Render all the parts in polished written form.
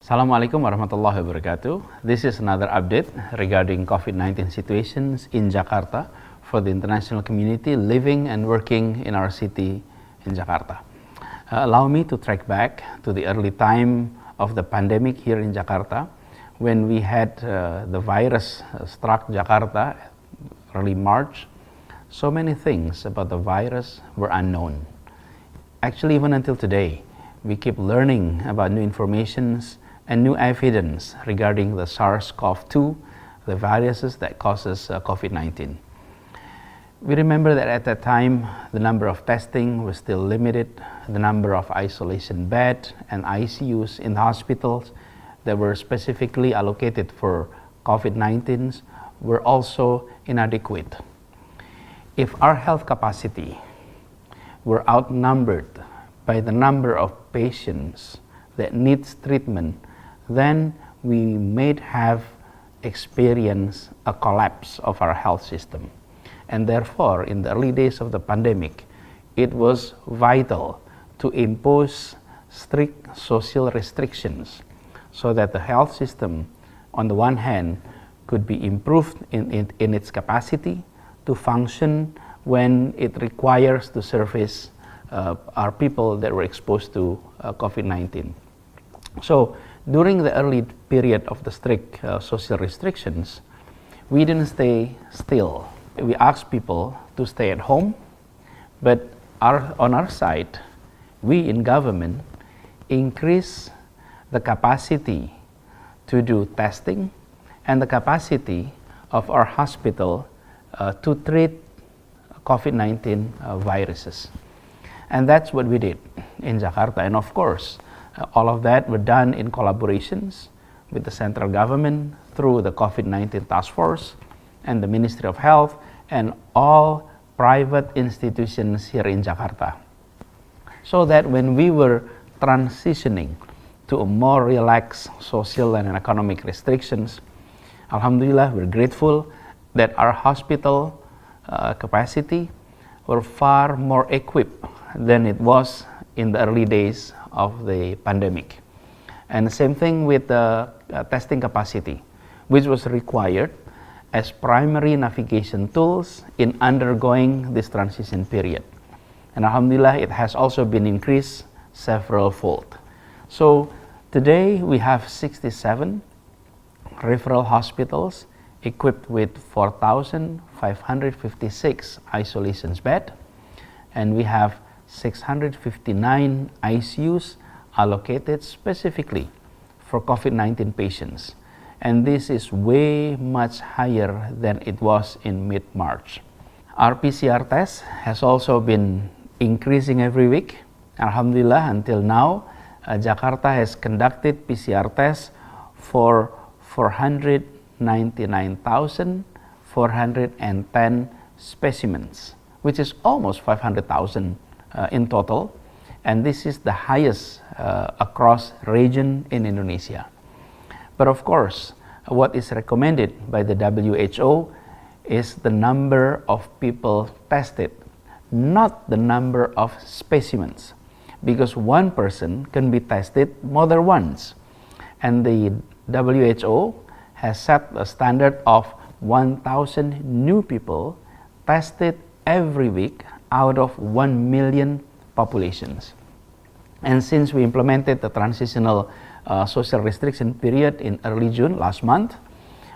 Assalamualaikum warahmatullahi wabarakatuh. This is another update regarding COVID-19 situations in Jakarta for the international community living and working in our city in Jakarta. Allow me to track back to the early time of the pandemic here in Jakarta when we had the virus struck Jakarta early March. So many things about the virus were unknown. Actually, even until today, we keep learning about new informations and new evidence regarding the SARS-CoV-2, the viruses that causes COVID-19. We remember that at that time, the number of testing was still limited, the number of isolation beds and ICUs in the hospitals that were specifically allocated for COVID-19 were also inadequate. If our health capacity were outnumbered by the number of patients that needs treatment, then we may have experienced a collapse of our health system. And therefore, in the early days of the pandemic, it was vital to impose strict social restrictions so that the health system, on the one hand, could be improved in its capacity to function when it requires to service our people that were exposed to COVID-19. So, during the early period of the strict social restrictions, we didn't stay still. We asked people to stay at home, but on our side, we in government increase the capacity to do testing and the capacity of our hospital to treat COVID-19 viruses. And that's what we did in Jakarta. And of course, all of that were done in collaborations with the central government through the COVID-19 task force and the Ministry of Health and all private institutions here in Jakarta. So that when we were transitioning to a more relaxed social and economic restrictions, Alhamdulillah, we're grateful that our hospital capacity were far more equipped than it was in the early days of the pandemic. And the same thing with the testing capacity, which was required as primary navigation tools in undergoing this transition period. And Alhamdulillah, it has also been increased several fold. So today we have 67 referral hospitals equipped with 4,556 isolation beds, and we have 659 ICUs allocated specifically for COVID-19 patients. And this is way much higher than it was in mid-March. Our PCR test has also been increasing every week. Alhamdulillah, until now, Jakarta has conducted PCR tests for 499,410 specimens, which is almost 500,000 in total, and this is the highest across region in Indonesia. But of course, what is recommended by the WHO is the number of people tested, not the number of specimens, because one person can be tested more than once, and the WHO has set a standard of 1,000 new people tested every week out of 1 million populations. And since we implemented the transitional social restriction period in early June last month,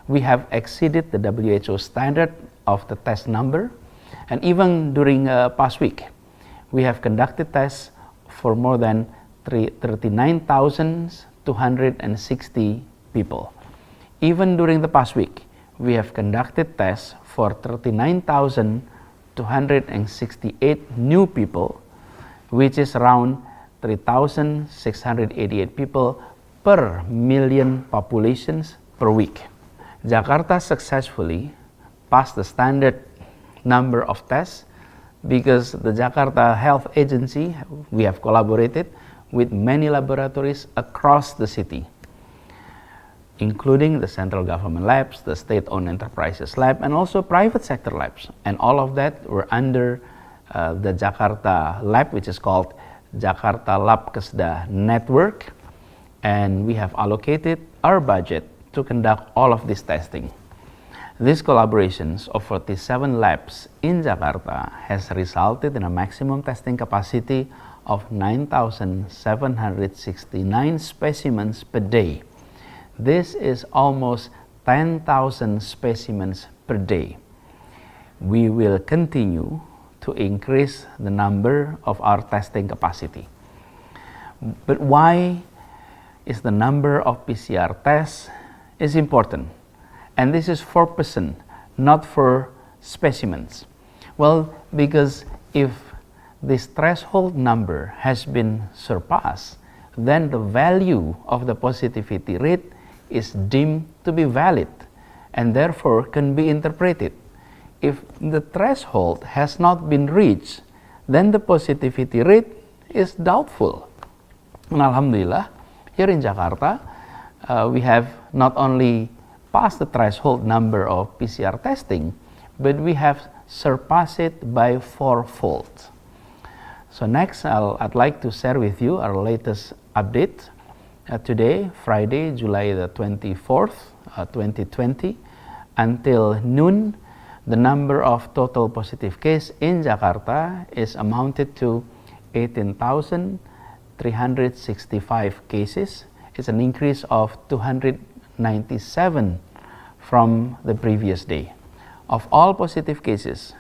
we have exceeded the WHO standard of the test number. And even during past week, we have conducted tests for more than 39,260 people. Even during the past week, we have conducted tests for 39,268 new people, which is around 3,688 people per million populations per week. Jakarta successfully passed the standard number of tests because the Jakarta Health Agency, we have collaborated with many laboratories across the city, including the central government labs, the state-owned enterprises lab, and also private sector labs. And all of that were under the Jakarta lab, which is called Jakarta Labkesda Network. and we have allocated our budget to conduct all of this testing. These collaborations of 47 labs in Jakarta has resulted in a maximum testing capacity of 9,769 specimens per day. This is almost 10,000 specimens per day. We will continue to increase the number of our testing capacity. But why is the number of PCR tests is important? And this is for person, not for specimens. Well, because if this threshold number has been surpassed, then the value of the positivity rate is deemed to be valid and therefore can be interpreted. If the threshold has not been reached, then the positivity rate is doubtful. And Alhamdulillah, here in Jakarta, we have not only passed the threshold number of PCR testing, but we have surpassed it by 4-fold. So next, I'd like to share with you our latest update. Today, Friday, July the 24th, 2020, until noon, the number of total positive cases in Jakarta is amounted to 18,365 cases. It's an increase of 297 from the previous day. Of all positive cases,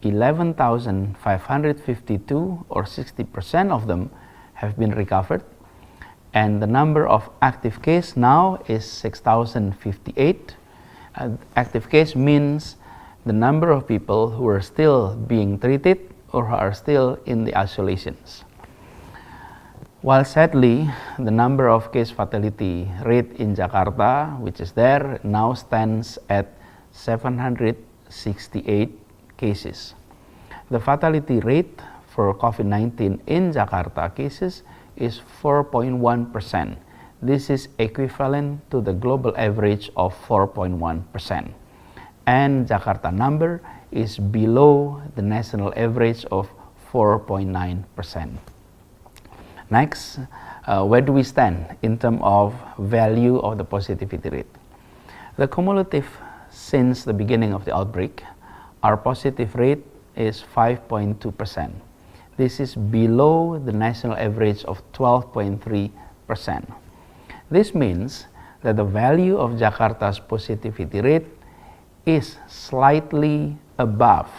11,552 or 60% of them have been recovered, and the number of active cases now is 6,058. Active case means the number of people who are still being treated or who are still in the isolations. While sadly, the number of case fatality rate in Jakarta, which is there, now stands at 768 cases. The fatality rate for COVID-19 in Jakarta cases is 4.1%. This is equivalent to the global average of 4.1%. And Jakarta number is below the national average of 4.9%. Next, where do we stand in terms of value of the positivity rate? The cumulative since the beginning of the outbreak, our positive rate is 5.2%. This is below the national average of 12.3%. This means that the value of Jakarta's positivity rate is slightly above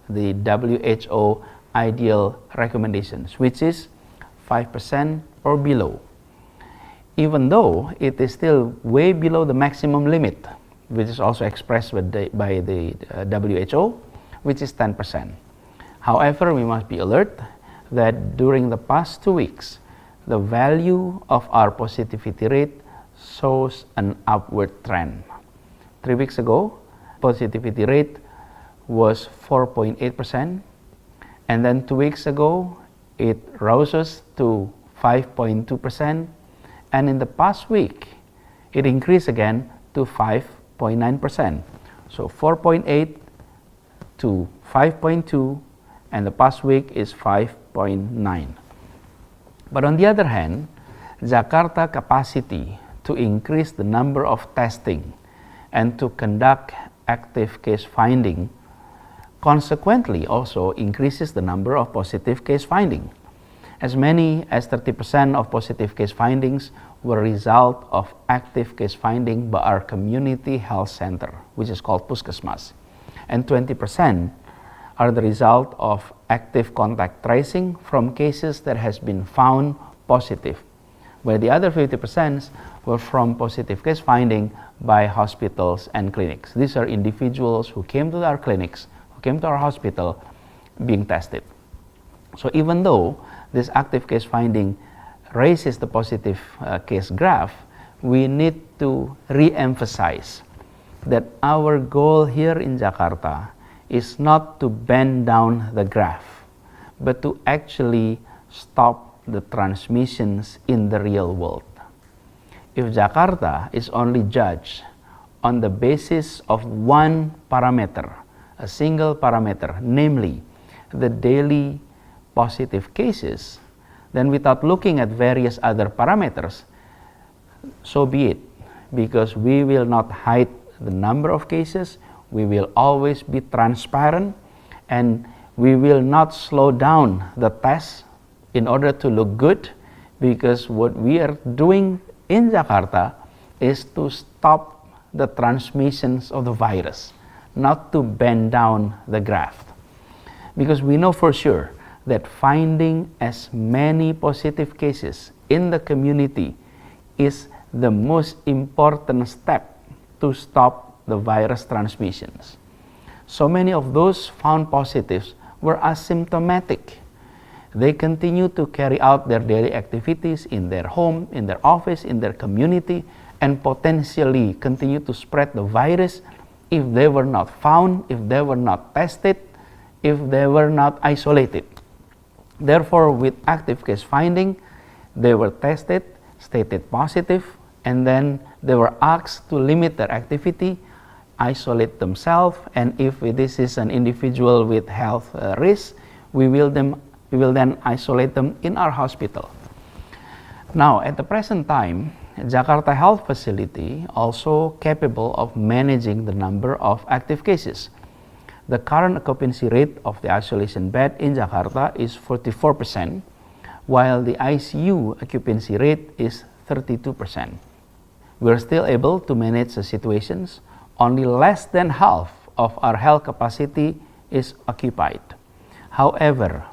the WHO ideal recommendations, which is 5% or below, even though it is still way below the maximum limit, which is also expressed by the WHO, which is 10%. However, we must be alert that during the past 2 weeks, the value of our positivity rate shows an upward trend. 3 weeks ago, positivity rate was 4.8%, and then 2 weeks ago, it rose to 5.2%, and in the past week, it increased again to 5.9%. So 4.8 to 5.2, and the past week is 5.9. But on the other hand, Jakarta capacity to increase the number of testing and to conduct active case finding consequently also increases the number of positive case finding. As many as 30% of positive case findings were a result of active case finding by our community health center, which is called Puskesmas, and 20% are the result of active contact tracing from cases that has been found positive, where the other 50% were from positive case finding by hospitals and clinics. These are individuals who came to our clinics, who came to our hospital being tested. So even though this active case finding raises the positive case graph, we need to re-emphasize that our goal here in Jakarta is not to bend down the graph, but to actually stop the transmissions in the real world. If Jakarta is only judged on the basis of one parameter, a single parameter, namely the daily positive cases, then without looking at various other parameters, so be it, because we will not hide the number of cases, we will always be transparent, and we will not slow down the test in order to look good, because what we are doing in Jakarta is to stop the transmissions of the virus, not to bend down the graph. Because we know for sure that finding as many positive cases in the community is the most important step to stop the virus transmissions. So many of those found positives were asymptomatic. They continue to carry out their daily activities in their home, in their office, in their community, and potentially continue to spread the virus if they were not found, if they were not tested, if they were not isolated. Therefore, with active case finding, they were tested, stated positive, and then they were asked to limit their activity, isolate themselves, and if this is an individual with health risk, we will then isolate them in our hospital. Now, at the present time, Jakarta Health Facility also capable of managing the number of active cases. The current occupancy rate of the isolation bed in Jakarta is 44%, while the ICU occupancy rate is 32%. We are still able to manage the situations. Only less than half of our health capacity is occupied. However,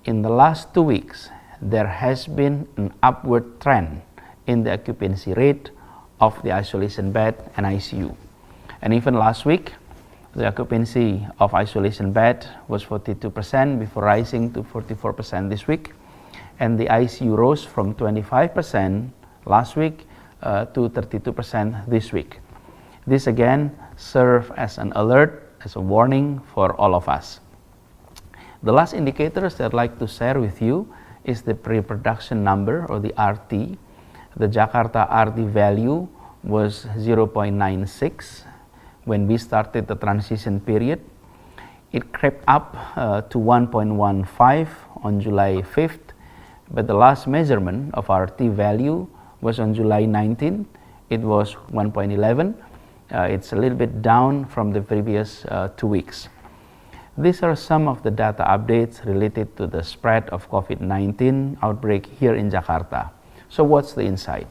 in the last 2 weeks, there has been an upward trend in the occupancy rate of the isolation bed and ICU. And even last week, the occupancy of isolation bed was 42% before rising to 44% this week. And the ICU rose from 25% last week to 32% this week. This again serves as an alert, as a warning for all of us. The last indicators that I'd like to share with you is the pre-production number, or the RT. The Jakarta RT value was 0.96 when we started the transition period. It crept up to 1.15 on July 5th, but the last measurement of RT value was on July 19th. It was 1.11. It's a little bit down from the previous 2 weeks. These are some of the data updates related to the spread of COVID-19 outbreak here in Jakarta. So what's the insight?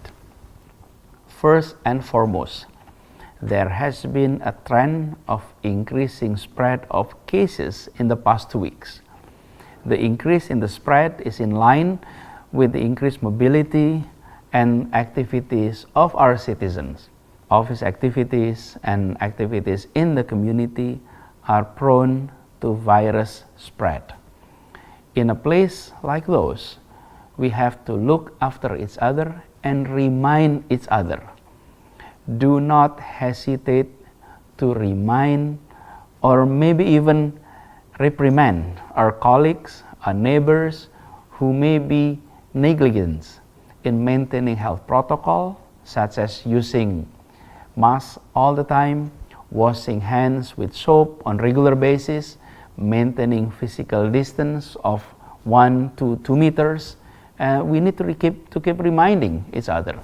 First and foremost, there has been a trend of increasing spread of cases in the past 2 weeks. The increase in the spread is in line with the increased mobility and activities of our citizens. Office activities and activities in the community are prone to virus spread. In a place like those, we have to look after each other and remind each other. Do not hesitate to remind or maybe even reprimand our colleagues, our neighbors who may be negligent in maintaining health protocol, such as using masks all the time, washing hands with soap on regular basis, maintaining physical distance of 1 to 2 meters. We need to keep reminding each other.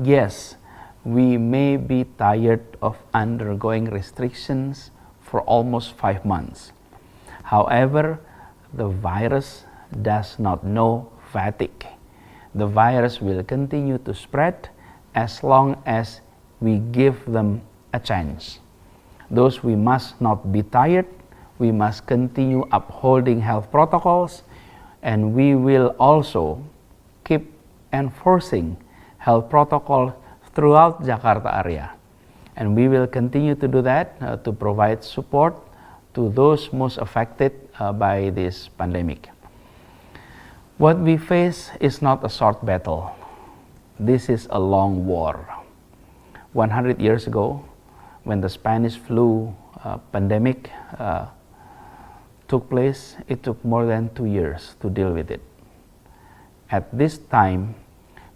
Yes, we may be tired of undergoing restrictions for almost 5 months. However, the virus does not know fatigue. The virus will continue to spread as long as we give them a chance. Thus, we must not be tired. We must continue upholding health protocols, and we will also keep enforcing health protocols throughout Jakarta area. And we will continue to do that to provide support to those most affected by this pandemic. What we face is not a short battle. This is a long war. 100 years ago, when the Spanish flu pandemic took place, it took more than 2 years to deal with it. At this time,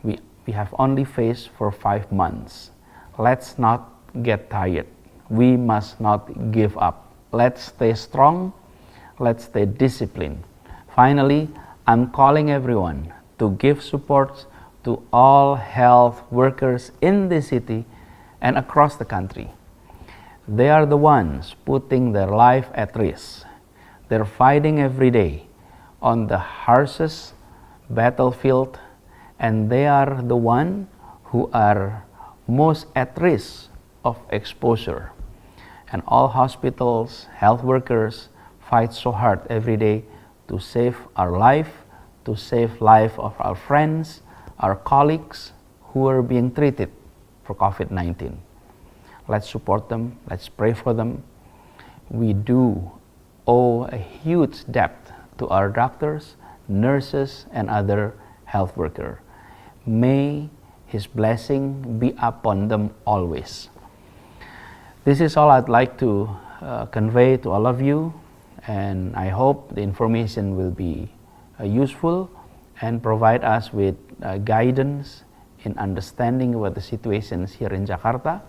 we have only faced for 5 months. Let's not get tired. We must not give up. Let's stay strong. Let's stay disciplined. Finally, I'm calling everyone to give support to all health workers in the city and across the country. They are the ones putting their life at risk. They're fighting every day on the harshest battlefield, and they are the ones who are most at risk of exposure. And all hospitals, health workers fight so hard every day to save our life, to save life of our friends, our colleagues who are being treated for COVID-19. Let's support them, let's pray for them. We do owe a huge debt to our doctors, nurses, and other health workers. May His blessing be upon them always. This is all I'd like to convey to all of you, and I hope the information will be useful and provide us with guidance in understanding what the situations here in Jakarta.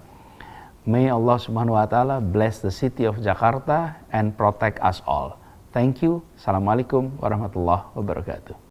May Allah Subhanahu wa Ta'ala bless the city of Jakarta and protect us all. Thank you. Assalamualaikum warahmatullahi wabarakatuh.